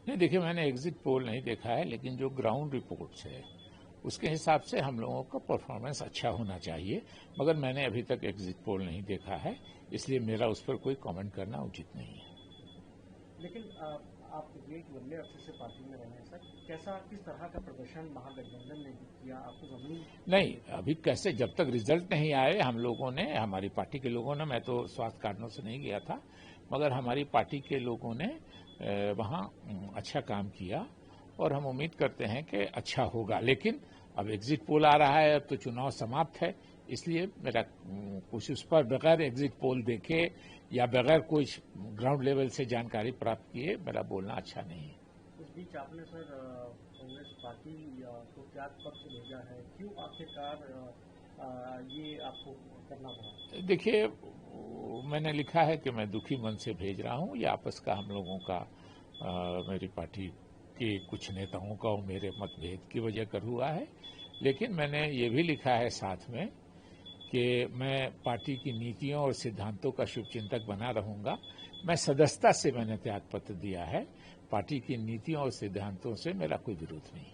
नहीं, देखिए, मैंने एग्जिट पोल नहीं देखा है, लेकिन जो ग्राउंड रिपोर्ट्स है उसके हिसाब से हम लोगों का परफॉर्मेंस अच्छा होना चाहिए, मगर मैंने अभी तक एग्जिट पोल नहीं देखा है, इसलिए मेरा उस पर कोई कमेंट करना उचित नहीं है। लेकिन आप ये एक लंबे अरसे से पार्टी में रहे हैं सर, कैसा किस तरह का प्रदर्शन महागठबंधन ने किया आपको जमीन? नहीं, अभी कैसे, जब तक रिजल्ट नहीं आए हम लोगों ने, हमारी पार्टी के लोगों ने, मैं तो स्वास्थ्य कारणों से नहीं गया था, मगर हमारी पार्टी के लोगों ने वहाँ अच्छा काम किया और हम उम्मीद करते हैं कि अच्छा होगा। लेकिन अब एग्जिट पोल आ रहा है, अब तो चुनाव समाप्त है, इसलिए मेरा कुछ उस पर बगैर एग्जिट पोल देखे या बगैर कोई ग्राउंड लेवल से जानकारी प्राप्त किए मेरा बोलना अच्छा नहीं है। इस बीच आपने सर कांग्रेस पार्टी को त्याग पत्र भेजा है, क्यों आखिरकार ये आपको करना पड़ा? देखिए, मैंने लिखा है कि मैं दुखी मन से भेज रहा हूँ, ये आपस का हम लोगों का मेरी पार्टी के कुछ नेताओं का और मेरे मतभेद की वजह कर हुआ है, लेकिन मैंने ये भी लिखा है साथ में कि मैं पार्टी की नीतियों और सिद्धांतों का शुभचिंतक बना रहूंगा। मैं सदस्यता से मैंने त्याग पत्र दिया है, पार्टी की नीतियों और सिद्धांतों से मेरा कोई विरोध नहीं।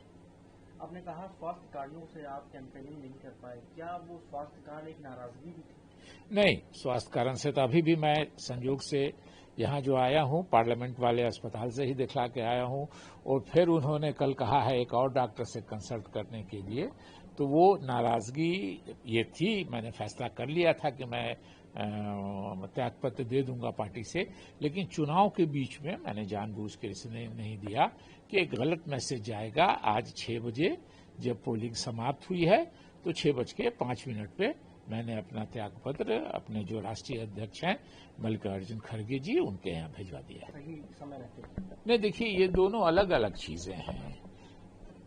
आपने कहा स्वास्थ्य कारणों से आप कैंपेनिंग नहीं कर पाए, क्या वो स्वास्थ्य कारण एक नाराजगी भी थी? नहीं, स्वास्थ्य कारण से तो अभी भी मैं संयोग से यहाँ जो आया हूँ, पार्लियामेंट वाले अस्पताल से ही दिखला के आया हूँ, और फिर उन्होंने कल कहा है एक और डॉक्टर से कंसल्ट करने के लिए, तो वो नाराजगी ये थी। मैंने फैसला कर लिया था कि मैं त्यागपत्र दे दूंगा पार्टी से, लेकिन चुनाव के बीच में मैंने जानबूझ के इसने नहीं दिया कि एक गलत मैसेज जाएगा। आज 6 बजे जब पोलिंग समाप्त हुई है तो 6:05 पे मैंने अपना त्यागपत्र अपने जो राष्ट्रीय अध्यक्ष हैं मल्लिकार्जुन खड़गे जी, उनके यहाँ भिजवा दिया है। सही समय रहते नहीं, देखिए, ये दोनों अलग अलग चीजें हैं।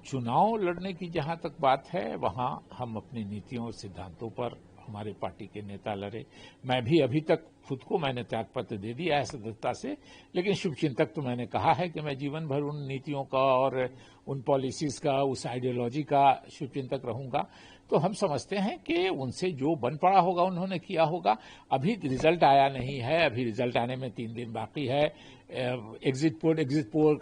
चुनाव लड़ने की जहां तक बात है, वहां हम अपनी नीतियों और सिद्धांतों पर हमारे पार्टी के नेता लड़े। मैं भी अभी तक खुद को मैंने त्यागपत्र दे दिया है सदस्यता से, लेकिन शुभचिंतक तो मैंने कहा है कि मैं जीवन भर उन नीतियों का और उन पॉलिसीज का, उस आइडियोलॉजी का शुभचिंतक रहूंगा। तो हम समझते हैं कि उनसे जो बन पड़ा होगा उन्होंने किया होगा। अभी रिजल्ट आया नहीं है, अभी रिजल्ट आने में 3 दिन बाकी है। एग्जिट पोल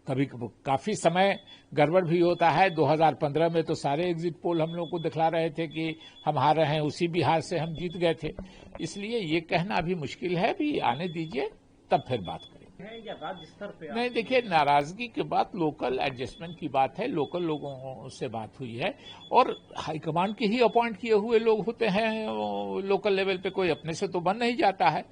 कभी काफी समय गड़बड़ भी होता है। 2015 में तो सारे एग्जिट पोल हम लोग को दिखला रहे थे कि हम हार रहे हैं, उसी बिहार से हम जीत गए थे। इसलिए ये कहना अभी मुश्किल है, भी आने दीजिए तब फिर बात करेंगे। या राज्य स्तर पे? नहीं, देखिए, नाराजगी के बाद लोकल एडजस्टमेंट की बात है, लोकल लोगों से बात हुई है, और हाईकमांड के ही अपॉइंट किए हुए लोग होते हैं लोकल लेवल पे, कोई अपने से तो बन नहीं जाता है।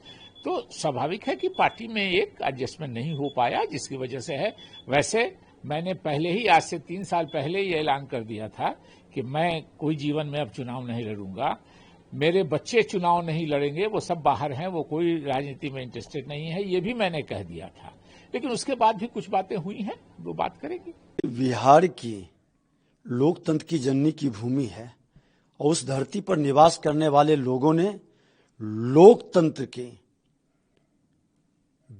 तो स्वाभाविक है कि पार्टी में एक एडजस्टमेंट नहीं हो पाया, जिसकी वजह से है। वैसे मैंने पहले ही, आज से 3 साल पहले ही ऐलान कर दिया था कि मैं कोई जीवन में अब चुनाव नहीं लड़ूंगा। मेरे बच्चे चुनाव नहीं लड़ेंगे, वो सब बाहर हैं, वो कोई राजनीति में इंटरेस्टेड नहीं है, ये भी मैंने कह दिया था। लेकिन उसके बाद भी कुछ बातें हुई हैं, वो बात करेंगे। बिहार की लोकतंत्र की जननी की भूमि है, और उस धरती पर निवास करने वाले लोगों ने लोकतंत्र के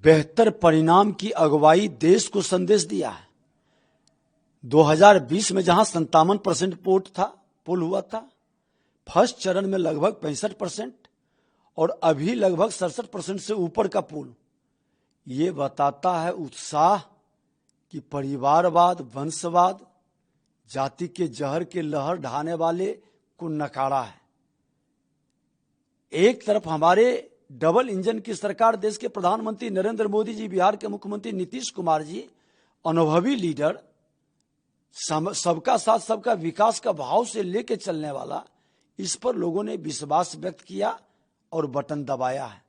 बेहतर परिणाम की अगुवाई देश को संदेश दिया है। 2020 में जहां 57% पोल हुआ था, फर्स्ट चरण में लगभग 65% और अभी लगभग 67% से ऊपर का पोल। ये बताता है उत्साह कि परिवारवाद, वंशवाद, जाति के जहर के लहर ढाने वाले को नकारा है। एक तरफ हमारे डबल इंजन की सरकार, देश के प्रधानमंत्री नरेंद्र मोदी जी, बिहार के मुख्यमंत्री नीतीश कुमार जी, अनुभवी लीडर, सबका साथ सबका विकास का भाव से लेके चलने वाला, इस पर लोगों ने विश्वास व्यक्त किया और बटन दबाया है।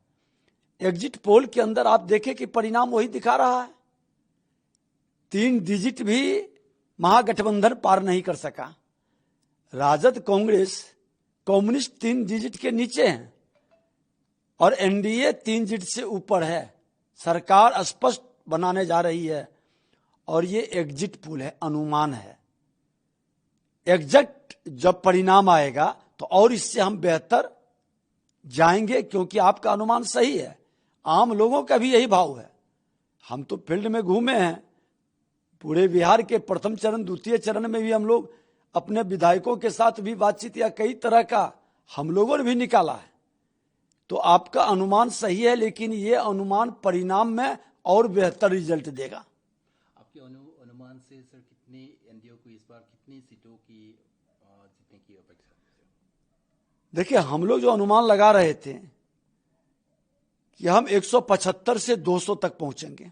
एग्जिट पोल के अंदर आप देखें कि परिणाम वही दिखा रहा है। 3 डिजिट भी महागठबंधन पार नहीं कर सका। राजद, कांग्रेस, कम्युनिस्ट 3 डिजिट के नीचे हैं और एनडीए 3 डिजिट से ऊपर है। सरकार स्पष्ट बनाने जा रही है, और ये एग्जिट पोल है, अनुमान है। एग्जैक्ट जब परिणाम आएगा तो और इससे हम बेहतर जाएंगे, क्योंकि आपका अनुमान सही है। आम लोगों का भी यही भाव है। हम तो फील्ड में घूमे हैं, पूरे बिहार के प्रथम चरण, द्वितीय चरण में भी हम लोग अपने विधायकों के साथ भी बातचीत या कई तरह का हम लोगों ने भी निकाला है। तो आपका अनुमान सही है, लेकिन ये अनुमान परिणाम में और बेहतर रिजल्ट देगा। आपके अनुमान से सर कितने एनडीए को इस बार कितनी सीटों की जीतने की अपेक्षा है? देखिए, हम लोग जो अनुमान लगा रहे थे कि हम 175 से 200 तक पहुंचेंगे।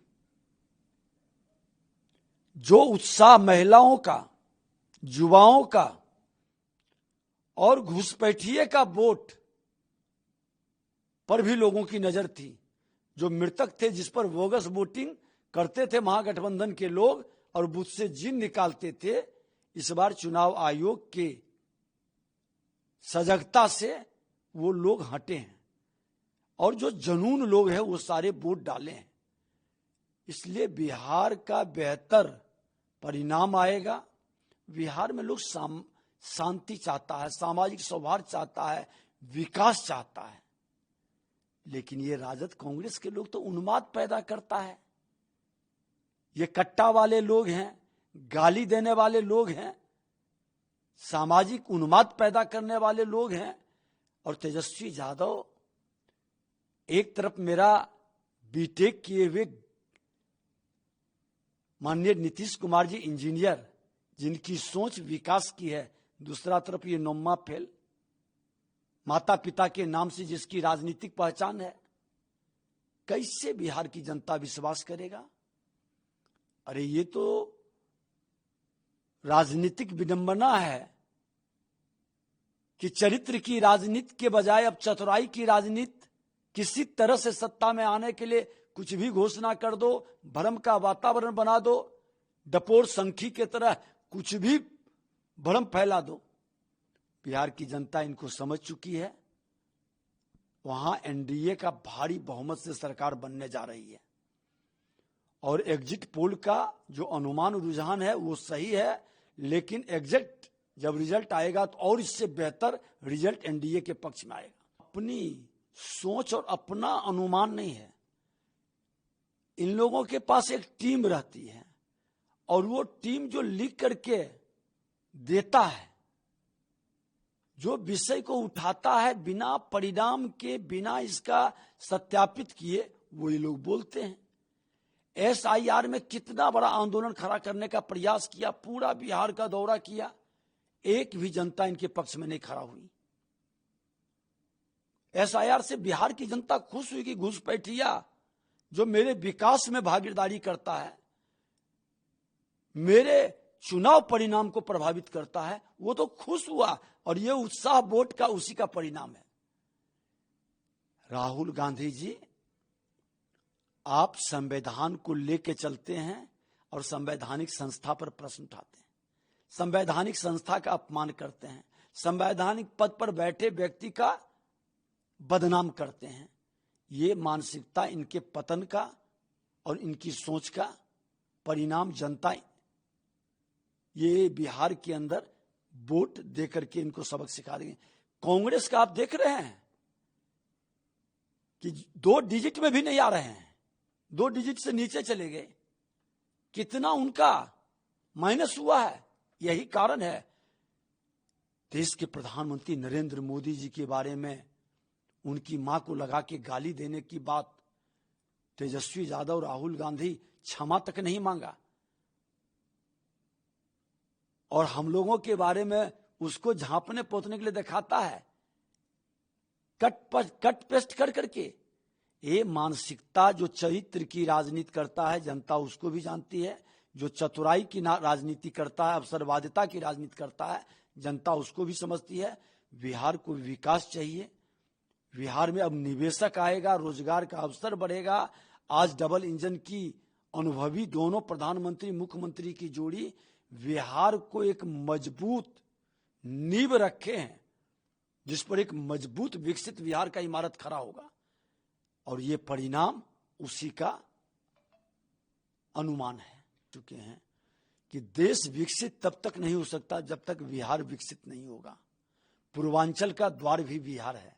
जो उत्साह महिलाओं का, युवाओं का और घुसपैठिए का वोट पर भी लोगों की नजर थी, जो मृतक थे, जिस पर बोगस वोटिंग करते थे महागठबंधन के लोग और बूथ से जिन निकालते थे, इस बार चुनाव आयोग के सजगता से वो लोग हटे हैं और जो जनून लोग हैं वो सारे वोट डाले हैं। इसलिए बिहार का बेहतर परिणाम आएगा। बिहार में लोग शांति चाहता है, सामाजिक सौहार्द चाहता है, विकास चाहता है। लेकिन ये राजद कांग्रेस के लोग तो उन्माद पैदा करता है। ये कट्टा वाले लोग हैं, गाली देने वाले लोग हैं, सामाजिक उन्माद पैदा करने वाले लोग हैं। और तेजस्वी यादव एक तरफ मेरा बीटेक किए हुए माननीय नीतीश कुमार जी इंजीनियर, जिनकी सोच विकास की है, दूसरा तरफ ये नौमा फेल, माता पिता के नाम से जिसकी राजनीतिक पहचान है। कैसे बिहार की जनता विश्वास करेगा? अरे ये तो राजनीतिक विडंबना है कि चरित्र की राजनीति के बजाय अब चतुराई की राजनीति, किसी तरह से सत्ता में आने के लिए कुछ भी घोषणा कर दो, भ्रम का वातावरण बना दो, डपोर संखी के तरह कुछ भी भ्रम फैला दो। बिहार की जनता इनको समझ चुकी है। वहां एनडीए का भारी बहुमत से सरकार बनने जा रही है और एग्जिट पोल का जो अनुमान रुझान है वो सही है, लेकिन एग्जिट जब रिजल्ट आएगा तो और इससे बेहतर रिजल्ट एनडीए के पक्ष में आएगा। अपनी सोच और अपना अनुमान नहीं है, इन लोगों के पास एक टीम रहती है और वो टीम जो लिख करके देता है, जो विषय को उठाता है, बिना परिणाम के, बिना इसका सत्यापित किए वो ये लोग बोलते हैं। एसआईआर में कितना बड़ा आंदोलन खड़ा करने का प्रयास किया, पूरा बिहार का दौरा किया, एक भी जनता इनके पक्ष में नहीं खड़ा हुई। एसआईआर से बिहार की जनता खुश हुई कि घुसपैठिया जो मेरे विकास में भागीदारी करता है, मेरे चुनाव परिणाम को प्रभावित करता है, वो तो खुश हुआ। और ये उत्साह वोट का उसी का परिणाम है। राहुल गांधी जी, आप संविधान को लेके चलते हैं और संवैधानिक संस्था पर प्रश्न उठाते हैं, संवैधानिक संस्था का अपमान करते हैं, संवैधानिक पद पर बैठे व्यक्ति का बदनाम करते हैं। ये मानसिकता इनके पतन का और इनकी सोच का परिणाम जनता ये बिहार के अंदर वोट देकर के इनको सबक सिखा देंगे। कांग्रेस का आप देख रहे हैं कि 2 डिजिट में भी नहीं आ रहे हैं, 2 डिजिट से नीचे चले गए। कितना उनका माइनस हुआ है, यही कारण है। देश के प्रधानमंत्री नरेंद्र मोदी जी के बारे में उनकी मां को लगा के गाली देने की बात तेजस्वी यादव, राहुल गांधी क्षमा तक नहीं मांगा और हम लोगों के बारे में उसको झांपने पोतने के लिए दिखाता है, कट पेस्ट कर करके। ये मानसिकता जो चरित्र की राजनीति करता है, जनता उसको भी जानती है। जो चतुराई की राजनीति करता है, अवसरवादिता की राजनीति करता है, जनता उसको भी समझती है। बिहार को विकास चाहिए, बिहार में अब निवेशक आएगा, रोजगार का अवसर बढ़ेगा। आज डबल इंजन की अनुभवी दोनों प्रधानमंत्री मुख्यमंत्री की जोड़ी बिहार को एक मजबूत नींव रखे हैं, जिस पर एक मजबूत विकसित बिहार का इमारत खड़ा होगा। और ये परिणाम उसी का अनुमान है चुके हैं कि देश विकसित तब तक नहीं हो सकता जब तक बिहार विकसित नहीं होगा। पूर्वांचल का द्वार भी बिहार है।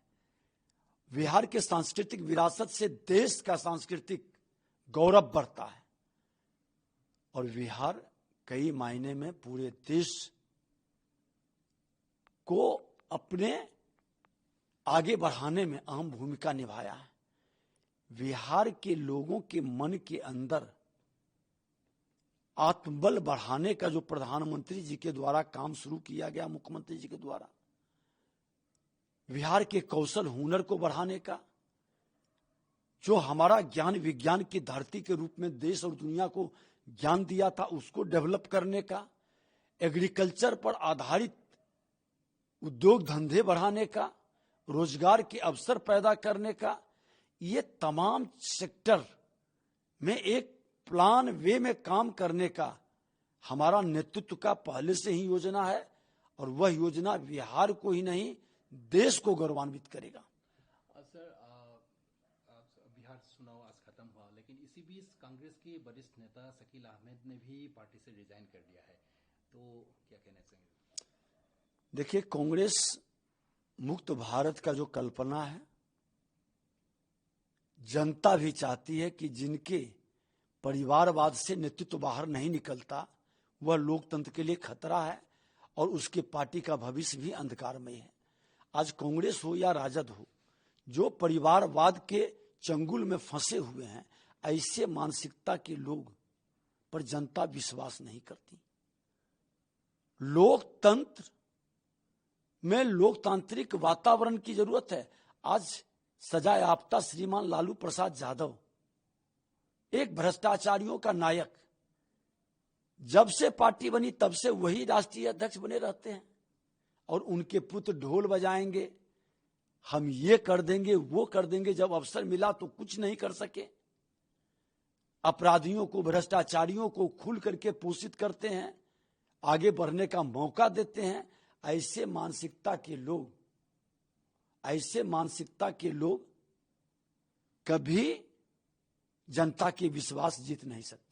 बिहार के सांस्कृतिक विरासत से देश का सांस्कृतिक गौरव बढ़ता है और बिहार कई मायने में पूरे देश को अपने आगे बढ़ाने में अहम भूमिका निभाया है। बिहार के लोगों के मन के अंदर आत्मबल बढ़ाने का जो प्रधानमंत्री जी के द्वारा काम शुरू किया गया, मुख्यमंत्री जी के द्वारा बिहार के कौशल हुनर को बढ़ाने का, जो हमारा ज्ञान विज्ञान की धरती के रूप में देश और दुनिया को ज्ञान दिया था, उसको डेवलप करने का, एग्रीकल्चर पर आधारित उद्योग धंधे बढ़ाने का, रोजगार के अवसर पैदा करने का, ये तमाम सेक्टर में एक प्लान वे में काम करने का हमारा नेतृत्व का पहले से ही योजना है। और वह योजना बिहार को ही नहीं देश को गौरवान्वित करेगा। सर, बिहार चुनाव आज खत्म हुआ, लेकिन इसी बीच कांग्रेस के वरिष्ठ नेता शकील अहमद ने भी पार्टी से रिजाइन कर दिया है, तो क्या कहना चाहेंगे? देखिए, कांग्रेस मुक्त भारत का जो कल्पना है, जनता भी चाहती है कि जिनके परिवारवाद से नेतृत्व बाहर नहीं निकलता, वह लोकतंत्र के लिए खतरा है और उसके पार्टी का भविष्य भी अंधकारमय है। आज कांग्रेस हो या राजद हो, जो परिवारवाद के चंगुल में फंसे हुए हैं, ऐसे मानसिकता के लोग पर जनता विश्वास नहीं करती। लोकतंत्र में लोकतांत्रिक वातावरण की जरूरत है। आज सजायाफ्ता श्रीमान लालू प्रसाद यादव एक भ्रष्टाचारियों का नायक, जब से पार्टी बनी तब से वही राष्ट्रीय अध्यक्ष बने रहते हैं और उनके पुत्र ढोल बजाएंगे, हम ये कर देंगे वो कर देंगे। जब अवसर मिला तो कुछ नहीं कर सके। अपराधियों को, भ्रष्टाचारियों को खुल करके पोषित करते हैं, आगे बढ़ने का मौका देते हैं। ऐसे मानसिकता के लोग कभी जनता के विश्वास जीत नहीं सकते।